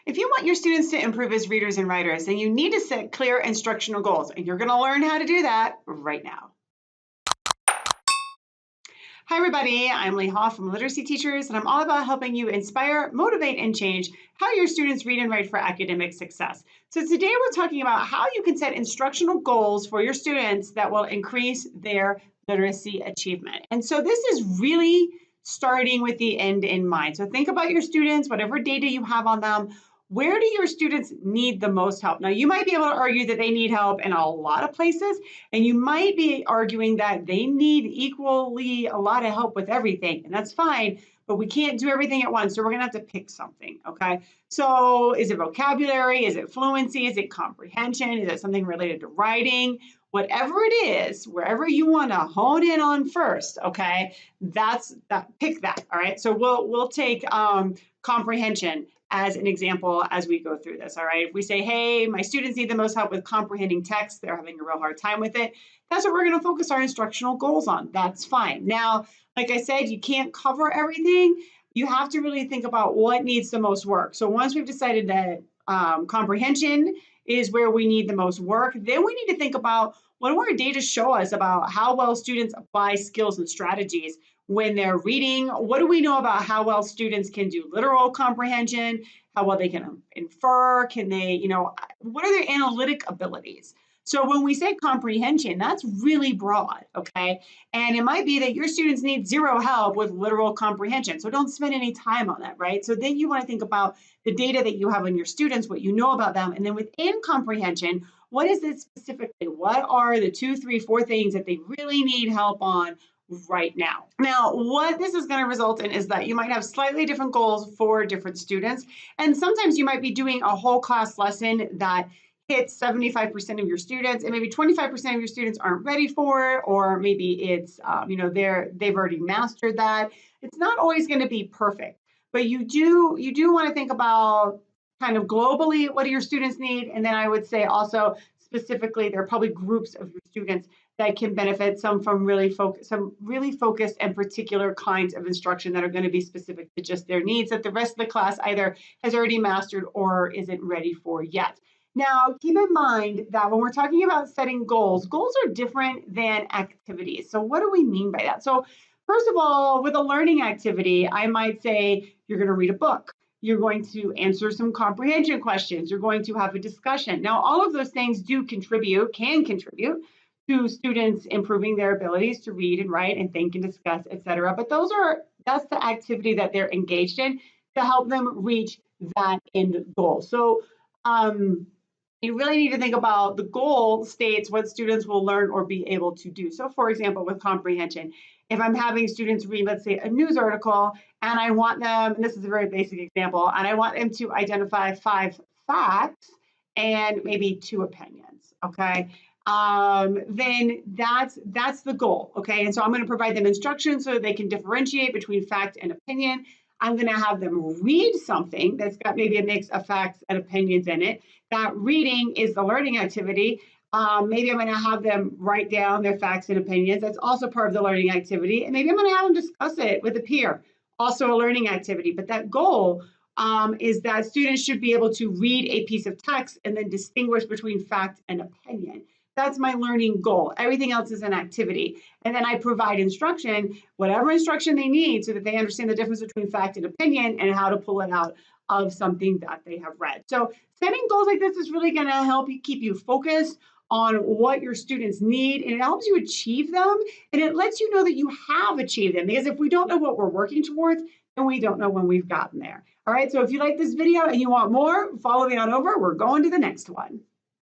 If you want your students to improve as readers and writers, then you need to set clear instructional goals, and you're going to learn how to do that right now. Hi everybody, I'm Lee Hoff from Literacy Teachers, and I'm all about helping you inspire, motivate, and change how your students read and write for academic success. So today we're talking about how you can set instructional goals for your students that will increase their literacy achievement. And so this is really starting with the end in mind. So think about your students, whatever data you have on them. Where do your students need the most help? Now, you might be able to argue that they need help in a lot of places, and you might be arguing that they need equally a lot of help with everything, and that's fine, but we can't do everything at once, so we're gonna have to pick something, okay? So is it vocabulary? Is it fluency? Is it comprehension? Is it something related to writing? Whatever it is, wherever you wanna hone in on first, okay, pick that, all right? So we'll take comprehension as an example as we go through this, all right? If we say, hey, my students need the most help with comprehending text, they're having a real hard time with it, that's what we're gonna focus our instructional goals on. That's fine. Now, like I said, you can't cover everything. You have to really think about what needs the most work. So once we've decided that comprehension is where we need the most work, then we need to think about what do our data show us about how well students apply skills and strategies when they're reading. What do we know about how well students can do literal comprehension, how well they can infer, can they, what are their analytic abilities? So when we say comprehension, that's really broad, okay? And it might be that your students need zero help with literal comprehension, so don't spend any time on that, right? So then you wanna think about the data that you have on your students, what you know about them, and then within comprehension, what is it specifically? What are the 2, 3, 4 things that they really need help on right now? Now, what this is going to result in is that you might have slightly different goals for different students. And sometimes you might be doing a whole class lesson that hits 75% of your students, and maybe 25% of your students aren't ready for it, or maybe it's, they've already mastered that. It's not always going to be perfect, but you do want to think about kind of globally, what do your students need? And then I would say also specifically, there are probably groups of your students that can benefit, some really focused and particular kinds of instruction that are going to be specific to just their needs that the rest of the class either has already mastered or isn't ready for yet. Now, keep in mind that when we're talking about setting goals, goals are different than activities. So what do we mean by that? So first of all, with a learning activity, I might say you're going to read a book. You're going to answer some comprehension questions. You're going to have a discussion. Now, all of those things can contribute to students improving their abilities to read and write and think and discuss, et cetera. But that's the activity that they're engaged in to help them reach that end goal. So you really need to think about the goal states what students will learn or be able to do. So for example, with comprehension, if I'm having students read, let's say, a news article, and I want them, and this is a very basic example, and I want them to identify 5 facts and maybe 2 opinions, okay? Then that's the goal, okay? And so I'm going to provide them instructions so that they can differentiate between fact and opinion. I'm going to have them read something that's got maybe a mix of facts and opinions in it. That reading is the learning activity. Maybe I'm going to have them write down their facts and opinions. That's also part of the learning activity. And maybe I'm going to have them discuss it with a peer, also a learning activity. But that goal is that students should be able to read a piece of text and then distinguish between fact and opinion. That's my learning goal. Everything else is an activity. And then I provide instruction, whatever instruction they need, so that they understand the difference between fact and opinion and how to pull it out of something that they have read. So setting goals like this is really going to help you keep you focused on what your students need, and it helps you achieve them, and it lets you know that you have achieved them, because if we don't know what we're working towards, then we don't know when we've gotten there. All right, so if you like this video and you want more, follow me on over. We're going to the next one.